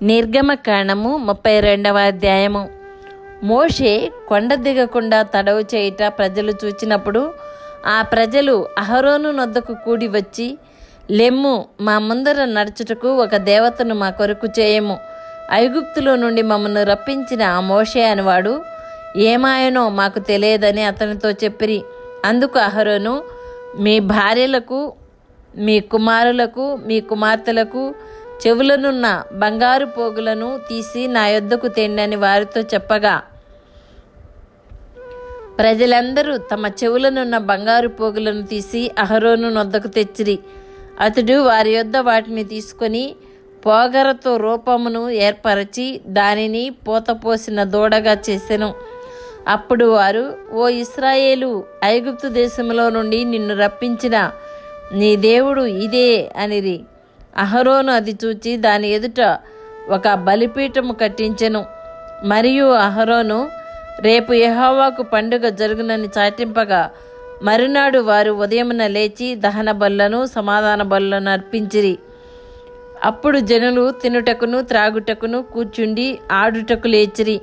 నిర్గమకాండము 32వ అధ్యాయము. మోషే కొండ దిగకుండా తడవు చేయుట ప్రజలు చూచినప్పుడు ఆ ప్రజలు అహరోను నొద్దకు కూడి వచ్చి, లెమ్ము, మా ముందర నడుచుటకు ఒక దేవతను మా కొరకు చేయము. ఐగుప్తులో నుండి మమ్మల్ని రప్పించిన ఆ మోషే అనువాడు ఏమాయనో మాకు తెలియదని అతనితో చెప్పిరి. అందుకు అహరోను, మీ భార్యలకు, మీ కుమారులకు, మీ కుమార్తెలకు చెవులనున్న బంగారు పోగులను తీసి నా యొద్దకు తెండని వారితో చెప్పగా, ప్రజలందరూ తమ చెవులనున్న బంగారు పోగులను తీసి అహరోను నొద్దకు తెచ్చిరి. అతడు వారి యొద్ద వాటిని తీసుకొని పోగరతో రూపమును ఏర్పరచి దానిని పోతపోసిన దూడగా చేసెను. అప్పుడు వారు, ఓ ఇశ్రాయేలు, ఐగుప్తు దేశంలో నుండి నిన్ను రప్పించిన నీ దేవుడు ఇదే అనిరి. అహరోను అది చూచి దాని ఎదుట ఒక బలిపీఠము కట్టించెను. మరియు అహరోను రేపు యెహోవాకు పండుగ జరుగునని చాటింపగా, మరునాడు వారు ఉదయమున లేచి దహన బలులను, సమాధాన బలులను అర్పించిరి. అప్పుడు జనులు తినుటకును త్రాగుటకును కూర్చుండి ఆడుటకు లేచిరి.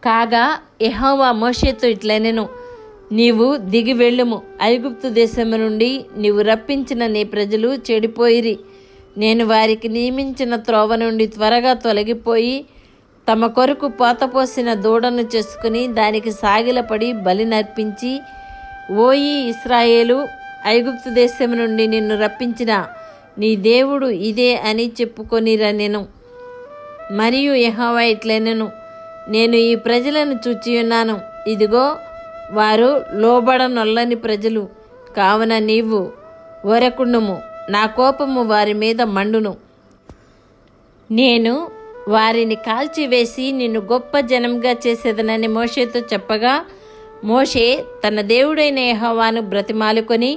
కాగా యెహోవా మోషేతో ఇట్లనెను, నీవు దిగి వెళ్ళుము. ఐగుప్తు దేశము నుండి నీవు రప్పించిన నీ ప్రజలు చెడిపోయిరి. నేను వారికి నియమించిన త్రోవ నుండి త్వరగా తొలగిపోయి తమ కొరకు పోతపోసిన దూడను చేసుకుని దానికి సాగిలపడి బలి నర్పించి, ఓయి ఇశ్రాయేలు, ఐగుప్తు దేశము నుండి నిన్ను రప్పించిన నీ దేవుడు ఇదే అని చెప్పుకొనిరనెను. మరియు యెహోవా ఇట్లనెను, నేను ఈ ప్రజలను చూచియున్నాను. ఇదిగో, వారు లోబడనొల్లని ప్రజలు. కావున నీవు ఊరకుండుము, నా కోపము వారి మీద మండును. నేను వారిని కాల్చివేసి నిన్ను గొప్ప జనంగా చేసేదనని మోషేతో చెప్పగా, మోషే తన దేవుడైన యెహోవాను బ్రతిమాలుకొని,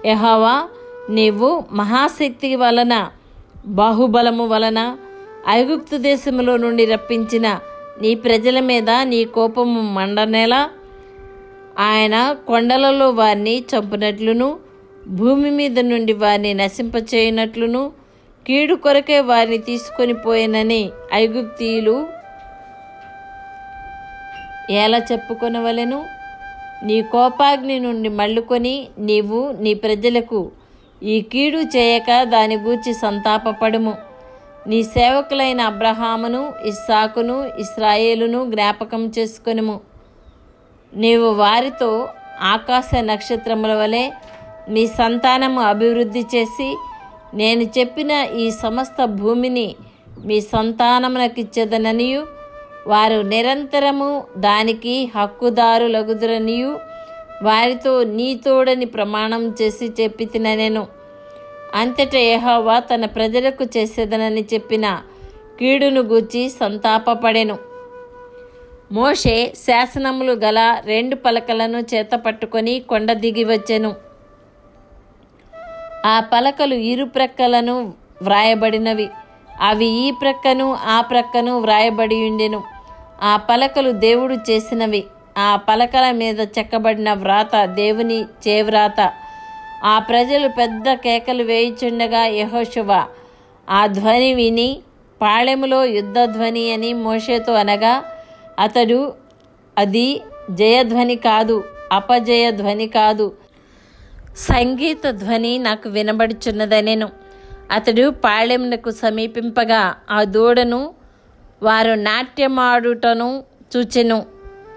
యెహోవా, నీవు మహాశక్తి వలన, బాహుబలము వలన ఐగుప్తు దేశములో నుండి రప్పించిన నీ ప్రజల మీద నీ కోపము మండనేలా? ఆయన కొండలలో వారిని చంపునట్లును, భూమి మీద నుండి వారిని నశింపచేయనట్లును, కీడు కొరకే వారిని తీసుకొని పోయినని ఐగుప్తీయులు ఎలా చెప్పుకొనవలెను? నీ కోపాగ్ని నుండి మళ్ళుకొని నీవు నీ ప్రజలకు ఈ కీడు చేయక దాని గూర్చి సంతాపపడుము. నీ సేవకులైన అబ్రహామును, ఇస్సాకును, ఇశ్రాయేలును జ్ఞాపకం చేసుకొనుము. నీవు వారితో ఆకాశ నక్షత్రముల వలె నీ సంతానము అభివృద్ధి చేసి, నేను చెప్పిన ఈ సమస్త భూమిని మీ సంతానమునకిచ్చేదననియు, వారు నిరంతరము దానికి హక్కుదారులగుదురనియు వారితో నీ తోడని ప్రమాణం చేసి చెప్పి తిననెను. అంతటా యెహోవా తన ప్రజలకు చేసేదనని చెప్పిన కీడును గూర్చి సంతాపపడెను. మోషే శాసనములు గల 2 పలకలను చేత పట్టుకొని కొండ దిగి వచ్చెను. ఆ పలకలు ఇరు ప్రక్కలను వ్రాయబడినవి. అవి ఈ ప్రక్కను ఆ ప్రక్కను వ్రాయబడి ఉండెను. ఆ పలకలు దేవుడు చేసినవి. ఆ పలకల మీద చెక్కబడిన వ్రాత దేవుని చేవ్రాత. ఆ ప్రజలు పెద్ద కేకలు వేయుచుండగా యెహోషువ ఆ ధ్వని విని, పాళెములో యుద్ధధ్వని అని మోషేతో అనగా, అతడు, అది జయధ్వని కాదు, అపజయ ధ్వని కాదు, సంగీత ధ్వని నాకు వినబడుచున్నదనెను. అతడు పాళెమునకు సమీపింపగా ఆ దూడను వారు నాట్యమాడుటను చూచెను.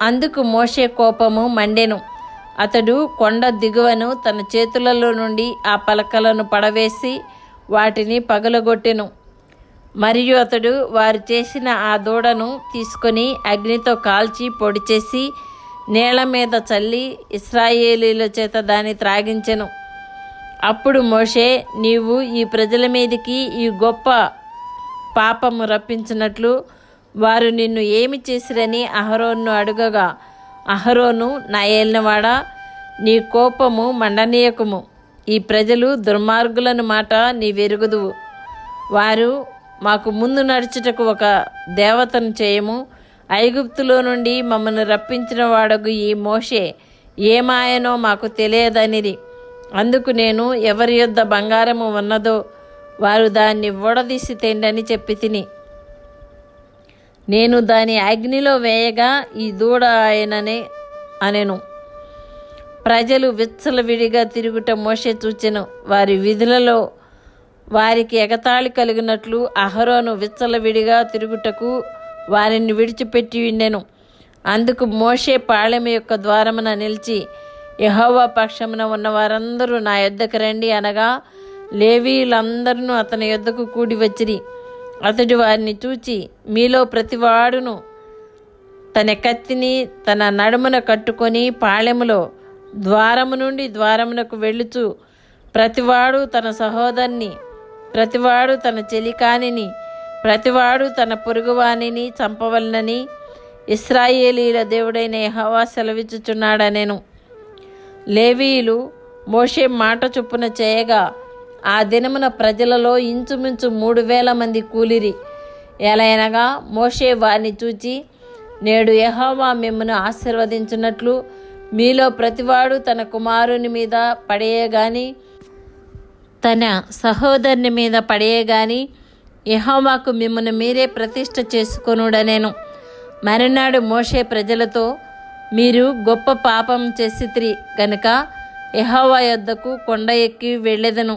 అందుకు మోషే కోపము మండెను. అతడు కొండ దిగువను తన చేతులలో నుండి ఆ పలకలను పడవేసి వాటిని పగలగొట్టెను. మరియు అతడు వారు చేసిన ఆ దూడను తీసుకొని అగ్నితో కాల్చి పొడి చేసి నేల మీద చల్లి ఇశ్రాయేలీల చేత దాన్ని త్రాగించెను. అప్పుడు మోషే, నీవు ఈ ప్రజల మీదికి ఈ గొప్ప పాపము రప్పించినట్లు వారు నిన్ను ఏమి చేసిరని అహరోను అడుగగా, అహరోను, నా ఏలినవాడా, నీ కోపము మండనీయకుము. ఈ ప్రజలు దుర్మార్గులను మాట నీవెరుగుదువు. వారు, మాకు ముందు నడుచుటకు ఒక దేవతను చేయము, ఐగుప్తులో నుండి మమ్మల్ని రప్పించిన వాడగు ఈ మోషే ఏమాయనో మాకు తెలియదనిరి. అందుకు నేను ఎవరి యొద్ద బంగారము ఉన్నదో వారు దాన్ని ఊడదీసి తేండని చెప్పి తిని, నేను దాని అగ్నిలో వేయగా ఈ దూడ ఆయననే అనెను. ప్రజలు విచ్చలవిడిగా తిరుగుట మోషే చూచెను. వారి విధులలో వారికి ఎగతాళి కలిగినట్లు అహరోను విచ్చలవిడిగా తిరుగుటకు వారిని విడిచిపెట్టి ఉండెను. అందుకు మోషే పాళెం యొక్క ద్వారమున నిలిచి, యెహోవా పక్షమున ఉన్న వారందరూ నా యొద్దకు రండి అనగా లేవీయులందరూ అతని యొద్దకు కూడి వచ్చిరి. అతడు వారిని చూచి, మీలో ప్రతివాడును తన కత్తిని తన నడుమున కట్టుకొని పాళెములో ద్వారము నుండి ద్వారమునకు వెళ్ళుచు, ప్రతివాడు తన సహోదరుని, ప్రతివాడు తన చెలికానిని, ప్రతివాడు తన పొరుగువానిని చంపవలనని ఇశ్రాయేలీల దేవుడైన యెహోవా సెలవిచ్చుచున్నాడనెను. లేవీయులు మోషే మాట చొప్పున చేయగా ఆ దినమున ప్రజలలో ఇంచుమించు 3,000 మంది కూలిరి. ఎలయనగా మోషే వారిని చూచి, నేడు యెహోవా మిమ్మును ఆశీర్వదించినట్లు మీలో ప్రతివాడు తన కుమారుని మీద పడేయగాని తన సహోదరుని మీద పడేయగాని యెహోవాకు మిమ్మును మీరే ప్రతిష్ఠ చేసుకొనుడనెను. మరునాడు మోషే ప్రజలతో, మీరు గొప్ప పాపం చేసితిరి గనుక యెహోవా యొద్దకు కొండ ఎక్కి వెళ్ళెదను.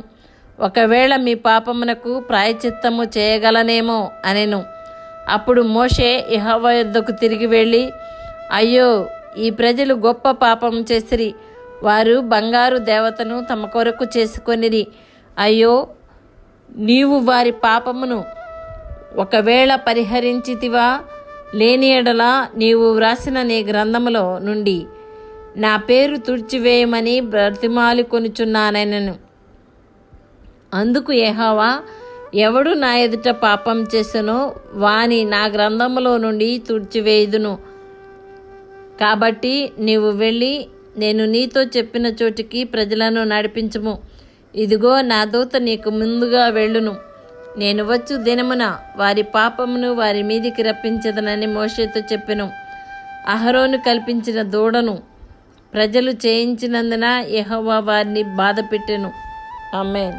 ఒకవేళ మీ పాపమునకు ప్రాయశ్చిత్తము చేయగలనేమో అనెను. అప్పుడు మోషే యెహోవా యొద్దకు తిరిగి వెళ్ళి, అయ్యో, ఈ ప్రజలు గొప్ప పాపం చేసిరి. వారు బంగారు దేవతను తమ కొరకు చేసుకొనిరి. అయ్యో, నీవు వారి పాపమును ఒకవేళ పరిహరించితివా, లేని ఎడల నీవు వ్రాసిన నీ గ్రంథములో నుండి నా పేరు తుడిచివేయమని బ్రతిమాలుకొనుచున్నానెను. అందుకు యెహోవా, ఎవడు నా ఎదుట పాపం చేసెనో వాని నా గ్రంథములో నుండి తుడిచివేయుదును. కాబట్టి నీవు వెళ్ళి నేను నీతో చెప్పిన చోటికి ప్రజలను నడిపించుము. ఇదిగో, నా దూత నీకు ముందుగా వెళ్ళును. నేను వచ్చు దినమున వారి పాపమును వారి మీదికి రప్పించదనని మోషేతో చెప్పెను. అహరోను కల్పించిన దూడను ప్రజలు చేయించినందున యెహోవా వారిని బాధపెట్టెను. ఆమేన్.